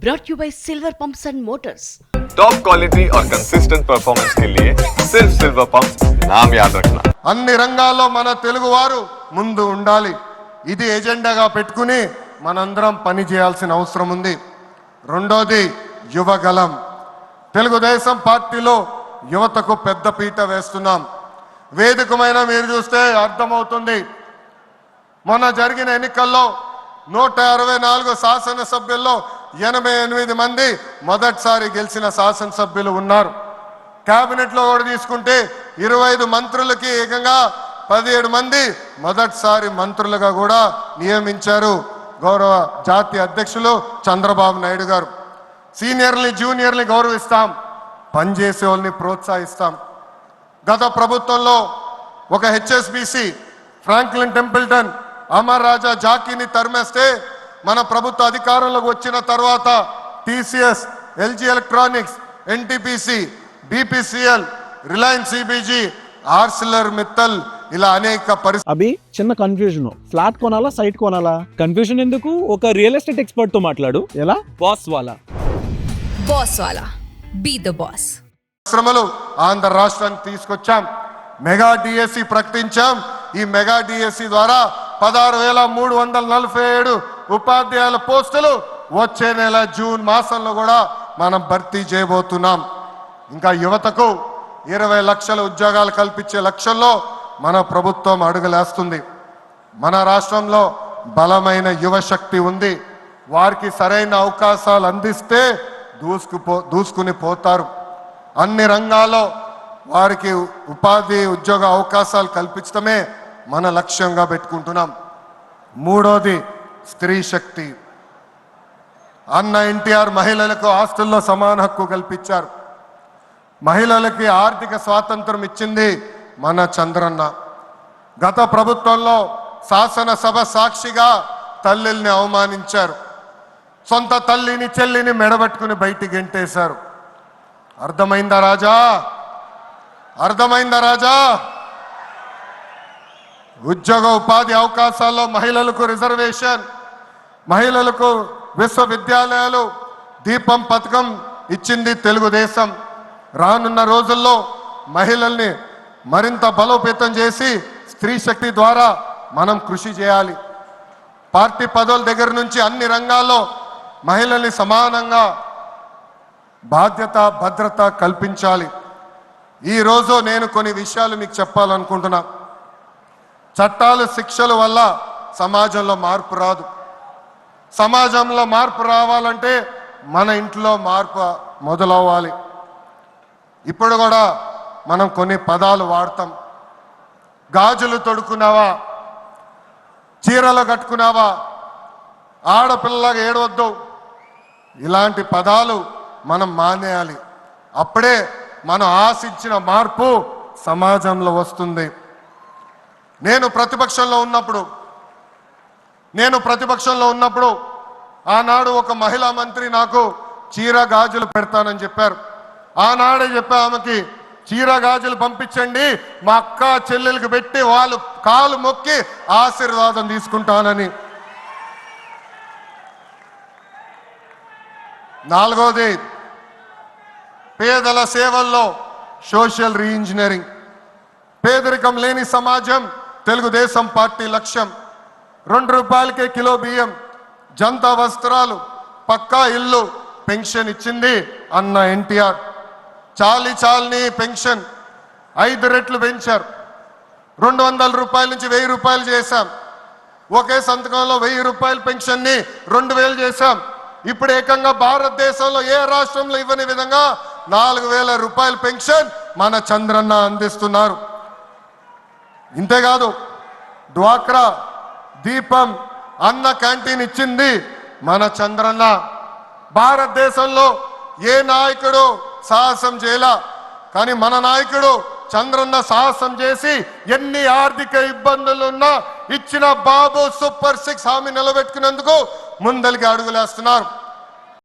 brought you by Silver Pumps and Motors. Top quality और consistent performance के लिए सिर्फ सिल्वर पंप्स नाम याद रखना. అన్ని రంగాల్లో మన తెలుగువారు ముందు ఉండాలి. ఇది ఎజెండాగా పెట్టుకుని మనందరం పని చేయాల్సిన అవసరం ఉంది. రెండోది యువగలం. తెలుగుదేశం పార్టీలో యువతకు పెద్ద పీట వేస్తున్నాం. వేదికమైన మీరు చూస్తే అర్థమవుతుంది. మొన్న జరిగిన ఎన్నికల్లో 164 శాసనసభ్యుల్లో 88 మంది మొదటిసారి గెలిచిన శాసనసభ్యులు ఉన్నారు. కేబినెట్లో కూడా తీసుకుంటే 25 మంత్రులకి ఏకంగా 17 మంది మొదటిసారి మంత్రులుగా కూడా నియమించారు గౌరవ జాతీయ అధ్యక్షులు చంద్రబాబు నాయుడు గారు. సీనియర్ని జూనియర్ని గౌరవిస్తాం, పనిచేసే వాళ్ళని ప్రోత్సహిస్తాం. గత ప్రభుత్వంలో ఒక HSBC Franklin Templeton Amar Raja జాకీని తరిమేస్తే మన ప్రభుత్వ అధికారంలోకి వచ్చిన తర్వాత TCS, LG electronics, NTPC, BPCL, Reliance CBG, Arcelor Mittal ఇలా అనేక అభి చిన్న కన్ఫ్యూజన్, ఫ్లాట్ కొనాలా సైట్ కొనాలా? కన్ఫ్యూజన్ ఎందుకు, ఒక రియల్ ఎస్టేట్ ఎక్స్పర్ట్ తో మాట్లాడు. ఎలా? బాస్ వాలా బీ ద బాస్. పరిశ్రమలు ఆంధ్ర రాష్ట్రానికి తీసుకొచ్చాం. మెగా డిఎస్సి ప్రకటించాం. ఈ మెగా డిఎస్సి ద్వారా 16,347 ఉపాధ్యాయుల పోస్టులు వచ్చే నెల జూన్ మాసంలో కూడా మనం భర్తీ చేయబోతున్నాం. ఇంకా యువతకు 20 లక్షల ఉద్యోగాలు కల్పించే లక్ష్యంలో మన ప్రభుత్వం అడుగులేస్తుంది. మన రాష్ట్రంలో బలమైన యువశక్తి ఉంది. వారికి సరైన అవకాశాలు అందిస్తే దూసుకుని పోతారు. అన్ని రంగాల్లో వారికి ఉపాధి ఉద్యోగ అవకాశాలు కల్పించడమే మన లక్ష్యంగా పెట్టుకుంటున్నాం. మూడోది స్త్రీ శక్తి. అన్న ఎన్టీఆర్ మహిళలకు ఆస్తుల్లో సమాన హక్కు కల్పించారు. మహిళలకి ఆర్థిక స్వాతంత్రం ఇచ్చింది మన చంద్రన్న. గత ప్రభుత్వంలో శాసనసభ సాక్షిగా తల్లిల్ని అవమానించారు. సొంత తల్లిని చెల్లిని మెడబట్టుకుని బయటికి గెంటేశారు. అర్థమైందా రాజా? అర్థమైందా రాజా? ఉద్యోగ ఉపాధి అవకాశాల్లో మహిళలకు రిజర్వేషన్, మహిళలకు విశ్వవిద్యాలయాలు, దీపం పథకం ఇచ్చింది తెలుగుదేశం. రానున్న రోజుల్లో మహిళల్ని మరింత బలోపేతం చేసి స్త్రీ శక్తి ద్వారా మనం కృషి చేయాలి. పార్టీ పదవుల దగ్గర నుంచి అన్ని రంగాల్లో మహిళల్ని సమానంగా బాధ్యత భద్రత కల్పించాలి. ఈరోజు నేను కొన్ని విషయాలు మీకు చెప్పాలనుకుంటున్నా. చట్టాలు శిక్షల వల్ల సమాజంలో మార్పు రాదు. సమాజంలో మార్పు రావాలంటే మన ఇంట్లో మార్పు మొదలవ్వాలి. ఇప్పుడు కూడా మనం కొన్ని పదాలు వాడతాం. గాజులు తొడుకున్నావా, చీరలు కట్టుకున్నావా, ఆడపిల్లగా ఏడవద్దు, ఇలాంటి పదాలు మనం మానేయాలి. అప్పుడే మనం ఆశించిన మార్పు సమాజంలో వస్తుంది. నేను ప్రతిపక్షంలో ఉన్నప్పుడు ఆనాడు ఒక మహిళా మంత్రి నాకు చీర గాజులు పెడతానని చెప్పారు. ఆనాడే చెప్పా ఆమెకి, చీర గాజులు పంపించండి, మా అక్క చెల్లెలకు పెట్టి వాళ్ళు కాలు మొక్కి ఆశీర్వాదం తీసుకుంటానని. నాలుగోది పేదల సేవల్లో సోషల్ రీఇంజనీరింగ్. పేదరికం లేని సమాజం తెలుగుదేశం పార్టీ లక్ష్యం. 2 రూపాయలకే కిలో బియ్యం, జంతా వస్త్రాలు, పక్కా ఇల్లు, పెన్షన్ ఇచ్చింది అన్న ఎన్టీఆర్. చాలని పెన్షన్ 5 రెట్లు పెంచారు. 200 రూపాయల నుంచి 1000 రూపాయలు చేశాం. ఒకే సంతకంలో 1000 రూపాయల పెన్షన్ని 2000 చేశాం. ఇప్పుడు ఏకంగా భారతదేశంలో ఏ రాష్ట్రంలో ఇవ్వని విధంగా 4000 రూపాయల పెన్షన్ మన చంద్రన్న అందిస్తున్నారు. ఇంతేకాదు డ్వాక్రా, దీపం, అన్న క్యాంటీన్ ఇచ్చింది మన చంద్రన్న. భారతదేశంలో ఏ నాయకుడు సాహసం చేయలా, కానీ మన నాయకుడు చంద్రన్న సాహసం చేసి ఎన్ని ఆర్థిక ఇబ్బందులున్నా ఇచ్చిన బాబు సూపర్ 6 హామీ నిలబెట్టుకునేందుకు ముందలికి అడుగులేస్తున్నారు.